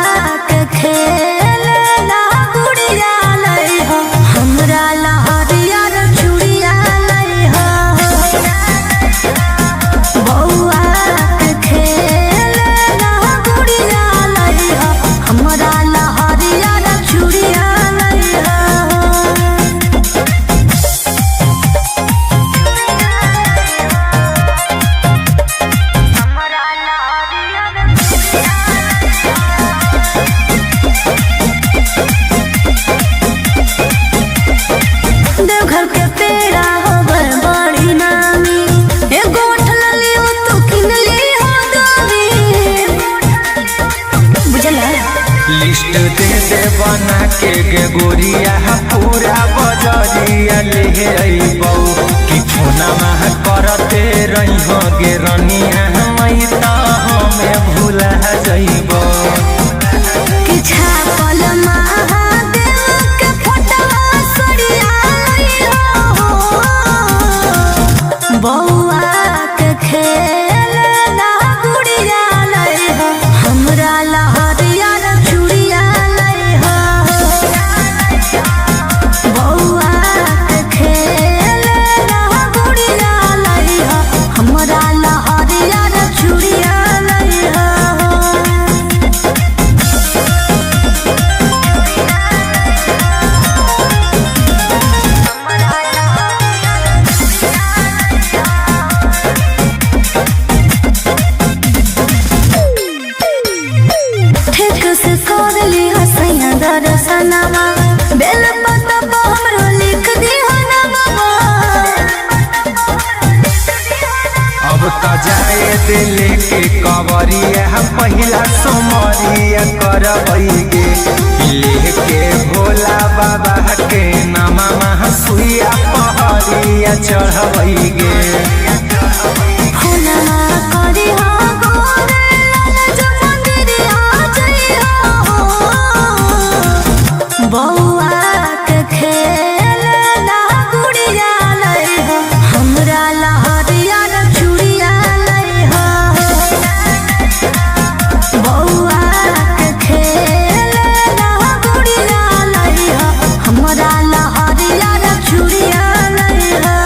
के खेलना गुड़िया लइहो, हमरा लहरिया रे चूड़िया लइहो। बौआ के खेलना गुड़िया लइहो, हमरा लहरिया रे चूड़िया लइहो। देवघर के पेड़ा होवे बड़ी नामी, एगो उठलियो तू किनली हो दामी। बुझला लिस्ट दे दे बना के गे गोरिया पूरा बजरिया ले अइबौ कि फोना मह करते रहिहो गे रनिया मई त हमें भूला जइबौ। कि छापल महादेव के फोटवा सड़िया लइहो। बौआ के खेलना गुड़िया लइहो, हमरा लहरिया रे चूड़िया लइहो। बौआ के खेलना गुड़िया लइहो, हमरा लहरिया रे चूड़िया लइहो। ठीक से कर ली हसैया दर्शनमा, बेल पत्ता पर हमरो लिख दी हो नमवा। अब त जाए दिल के कवरिया पहिला सोमरिया करबै गे। लेके भोला बाबा के नामा सुइया पहरिया चढ़बै गे। फुलना करी हो गोरे लाल जो मंदिरिया जइहो। बौआ के खेलना गुड़िया लइहो, हमरा लहरिया रे चूड़िया लइहो। बौआ के खेलना गुड़िया लइहो, हमरा लहरिया रे चूड़िया लइहो।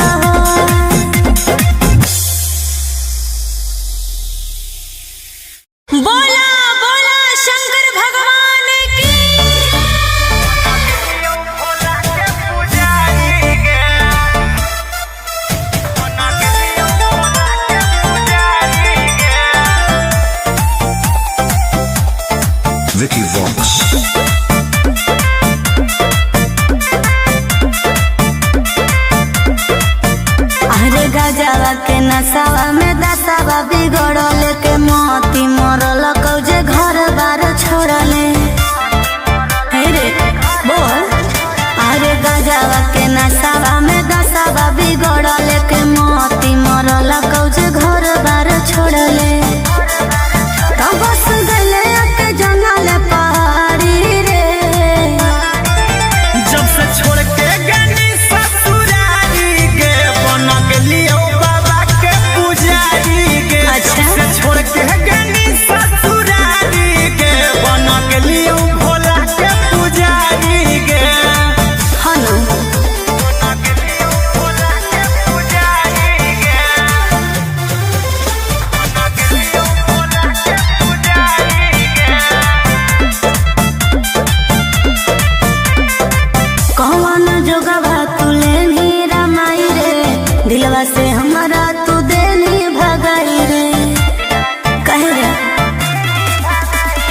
नसावा में दसावा बिगड़ल के मोती मरल कौजे घर बार छोड़ले। हे रे बोल, अरे गजावा के नसावा में दसावा बिगड़ल के मोती मरल कौजे घर बार छोड़ले। तो बस गले के जंगल पहाड़ी रे, जब से छोड़ के गनी ससुरारी के बन गेलियो बाबा के पुजारी के। अच्छा। जब से छोड़ के गनी ससुरारी के बन गेलियो भोला के पुजारी के। हनु बन गेलियो भोला के पुजारी के। बन गेलियो भोला के पुजारी के। कौन जोगवा तुले नीरा माई रे, दिलवा से हमारा तू देनी भगाई रे। कहे रे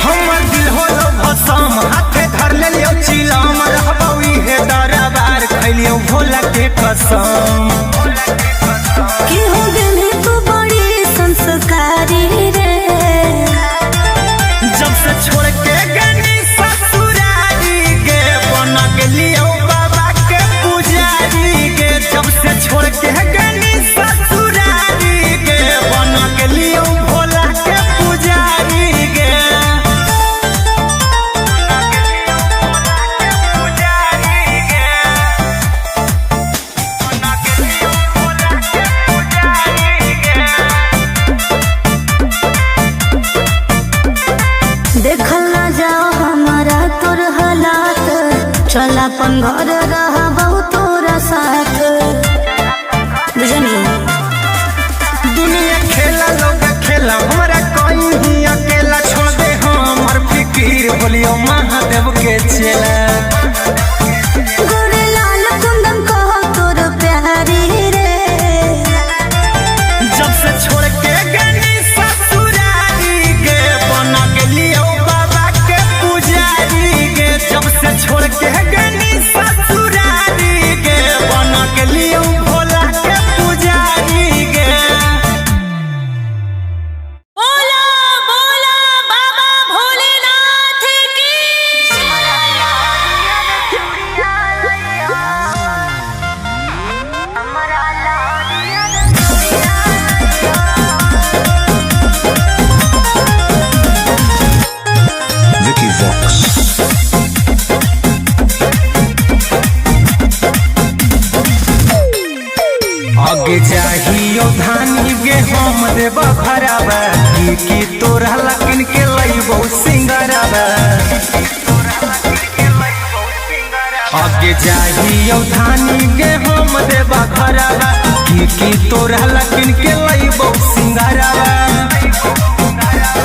हमर दिल होलो भसम, हाथे धर लेलियो चिलम, रहबौ इहे दरबार खैलियो भोला के कसम। कि हो गेली तू बड़ी संस्कारी रे, जब से छोड़ के गनी ससुरारी के बन गेलियो बाबा के पुजारी के। जब से छोड़ के गनी ससुरारी के बन गेलियो भोला के पुजारी के। देखल ना जाओ हमारा तोर हालात, चल अपन घर रहबौ तोरा साथ। बुझनी दुनिया खेला लोग खेला, हमरा कोई ही अकेला छोड़ दे हमर फिकीर बोलियो महादेव के चेला। गोरे लाल कुंदन कहो तोर प्यारी रे, जब से छोड़ के गनी ससुरारी के बन गेलियो बाबा के पुजारी के। जब से छोड़ के गनी ससुरारी के बन गेलियो भोला के पुजारी के। बोला बोला बाबा भोलेनाथ की। Vicky Vox. आगे जाहियो धानी गे हम देव घरबा, की तोरा लकिन के लइबो सिंगरबा। आगे जाहियो धानी गे हम देव घरबा, की तोरा लकिन के लइबो सिंगरबा।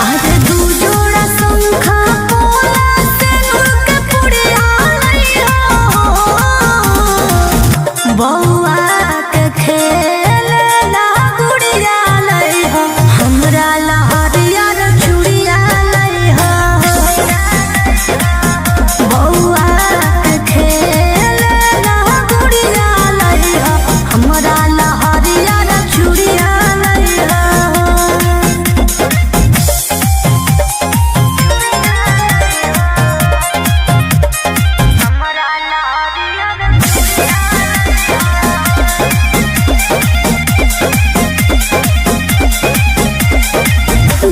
आज दू जोड़ा शंखा पोला से नुक पुड़िया लइहो, बौआ के खेल ला गुड़िया लइहो, हमरा ला हरियर चूड़िया लइहो। बौआ के खेल ला गुड़िया लइहो, हमरा ला हरियर चूड़िया लइहो।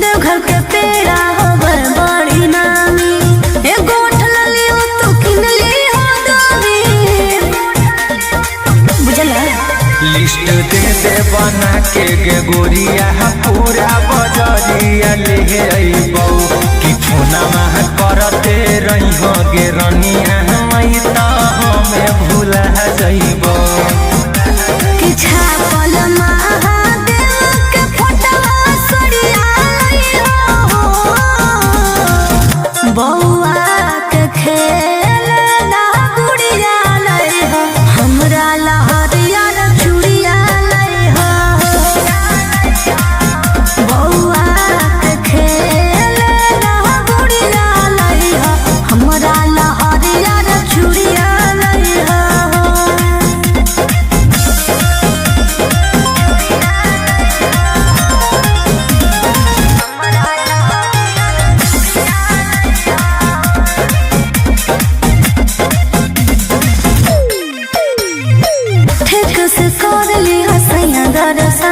देवघर के पेड़ा होवे बड़ी नामी, एगो उठल लियो तो किन लियो दोरी। बुझला लिस्ट दे दे बना के गे गोरिया, पूरा बजरिया ले अइबौ। कि फोनमा करते रहिहो गे रनिया, मई त हमें भूला जइबौ। कि छापल महादेव के फोटवा सड़िया लइहो, बौआ के खेल ला गुड़िया लइहो, हमरा ला हरियर चूड़िया लइहो। बौआ के खेल ला गुड़िया लइहो, हमरा ला हरियर चूड़िया लइहो।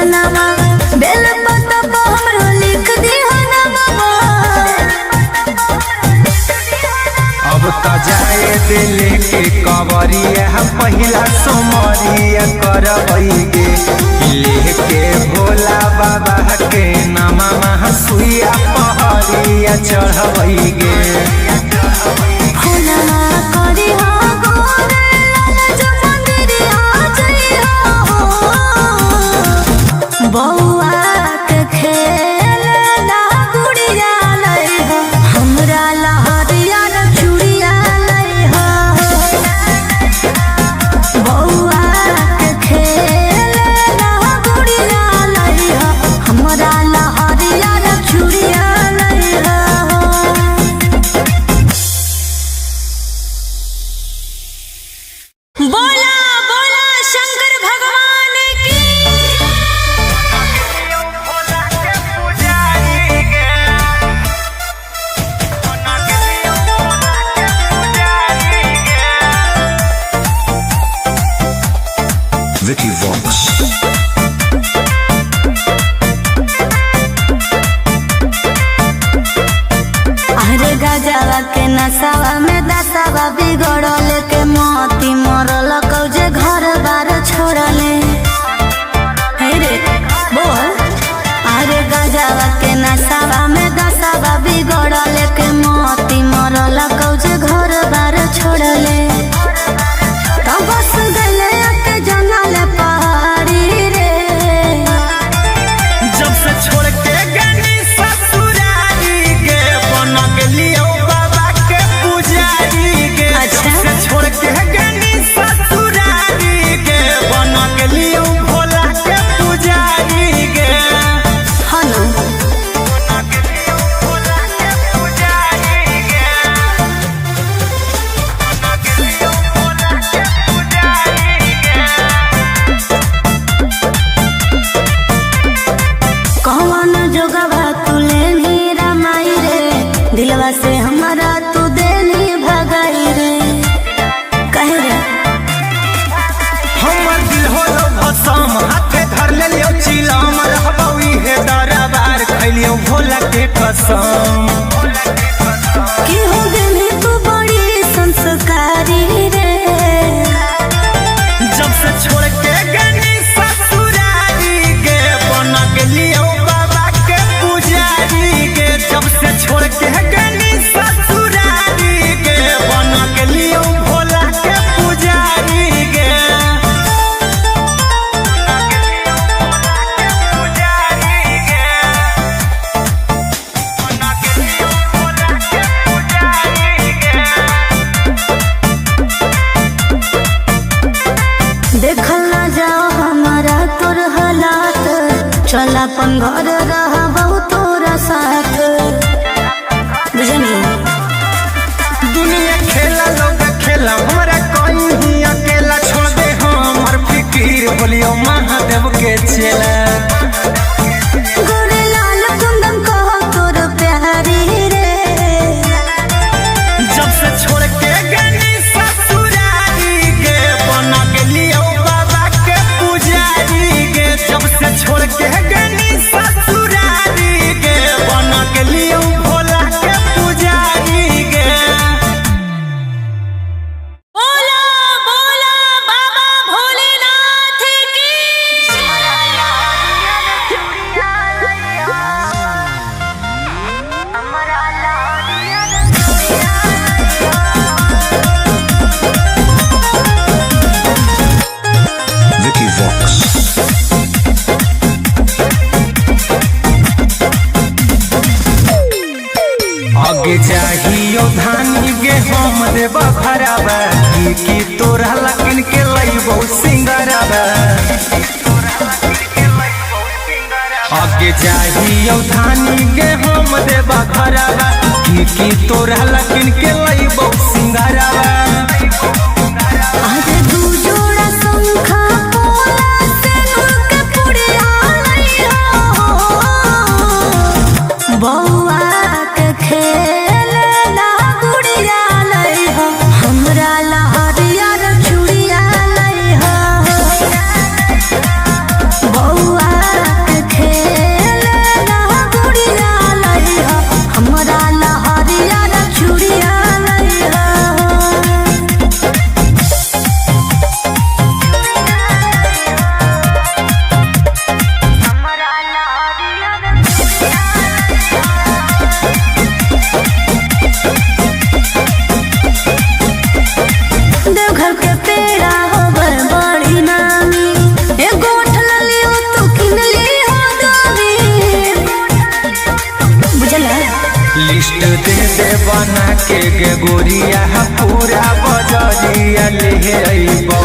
सजनावा बेल पत्ता पर हमरो लिख दिया नामा। अब त जाए दिल के कवरिया पहिला सोमरिया करबैगे लेके भोला बाबा के नामा सुइया पहरिया चढ़बैगे। फुलवा करी हो गोरे जो मंदिरिया जइया हो बौआ के खेलना गुड़िया लई हो हमरा लहरिया रे चूड़िया लई हो बौआ के खेलना गुड़िया लई हो हमरा लहरिया रे चूड़िया लई हो। बोला बोला शंकर भगवान की। Vicky Vox. अरे गजवा के नसावा में दसावा बिगड़ल के मोती मरल कौजे घर बार छोड़ले। हे रे बोल अरे गजवा के नसावा में दसावा बिगड़ल के मोती मरल कौजे घर बार छोड़ले। तब बस गले के जंगल पहाड़ी रे जब से छोड़ के गनी ससुरारी के बन गेलियो बाबा के पुजारी के। अच्छा। जब से छोड़ के गनी ससुरारी के बन गेलियो भोला के पुजारी के। हनु बन गेलियो भोला के पुजारी के। बन गेलियो भोला के पुजारी के। कौन जोगवा तुले नीरा माई रे दिलवा से हमारा तू देनी भगाई रे कहे रे हमर दिल होलो भसम हाथे धर लेलियो चिलम रहबौ इहे दरबार खैलियो भोला के कसम। कि हो गनी तू बड़ी संस्कारी रे जब से छोड़ के गनी ससुरारी के बन गेलियो बाबा के पुजारी के। जब से छोड़ के गनी ससुरारी के बन गेलियो भोला के पुजारी के। देखल ना जाओ हमारा तोर हालात चल अपन घर रहबौ तोरा साथ बुझनी। दुनिया खेला लोग खेला हमरा कहीं अकेला छोड़ दे हमर फिकीर बोलियो महादेव के चेला। गोरे लाल कुंदन कहो तोर प्यारी रे जब से छोड़ के गनी ससुरारी के बन गेलियो बाबा के पुजारी के। जब से छोड़ के गनी ससुरारी के बन गेलियो भोला के पुजारी के। बोला बोला बाबा भोलेनाथ की। Vicky Vox. आगे चाहियो धानी गे हम देबा खराबा की तोरा लकिन के लइबो सिंगराबा। आगे चाहियो धानी गे हम देबा खराबा की तोरा लकिन के लइबो सिंगराबा। आज दू जोड़ा शंखा पोला से नूर के पुड़िया लई हो बौआ के खेलना गुड़िया लई हो हमरा लहरिया रे चूड़िया लई हो बौआ लिस्ट दे दे बना के गे गोरिया पूरा बजरिया ले अइबौ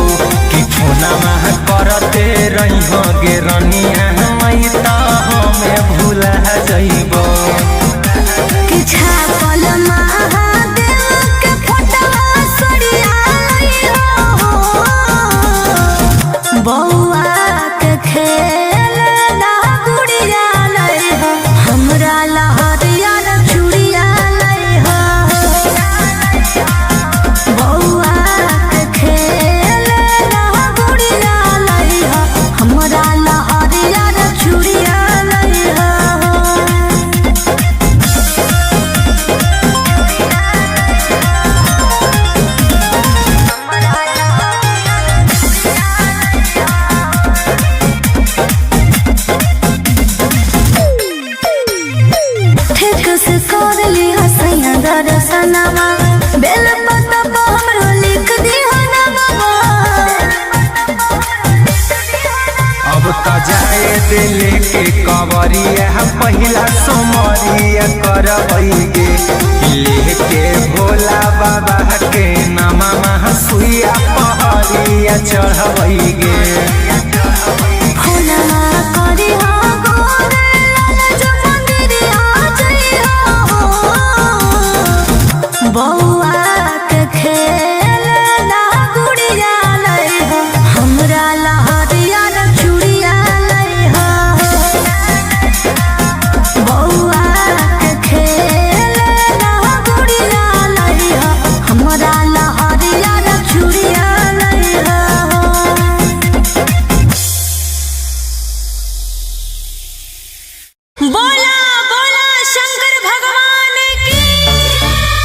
कि फोना मह करते रही गे रनिया मई त हमें भूला जइबौ कि छापल महादेव के फोटवा सरिया हो बौआ के खेल ना गुड़िया लई हो हमरा लहरिया रे चूड़िया लई हो बौआ के खेल ना गुड़िया लई हो हमरा लहरिया रे चूड़िया लई हो। ठीक से कर ली हसैया दर्शनमा बेल पत्ता पर हमरो लिख दी हनमा अब त जाए दिल के कवरिया पहिला सोमरिया करबई गे लेके भोला बाबा के नामा सुइया पहरिया चढ़बई गे फूलना करी हो गोरे लाल जो मंदिरिया जई हो बौआ के खेल ना गुड़िया लई हो हमरा लहरिया रे चूड़िया लई हो बौआ के खेल ना गुड़िया लई हो हमरा लहरिया रे चूड़िया लई हो। बोला बोला शंकर भगवान की।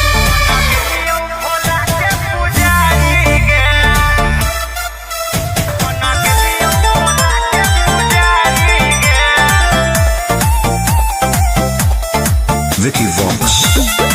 Vicky Vox.